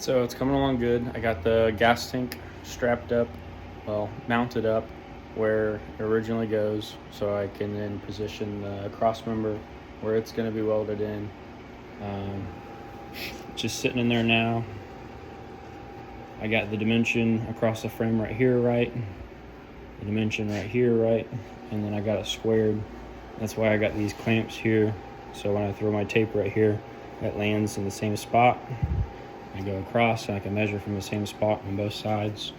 So it's coming along good. I got the gas tank strapped up, well, mounted up where it originally goes, so I can then position the cross member where it's going to be welded in. Just sitting in there now. I got the dimension across the frame right here, right? The dimension right here, right? And then I got it squared. That's why I got these clamps here. So when I throw my tape right here, that lands in the same spot. I go across and I can measure from the same spot on both sides.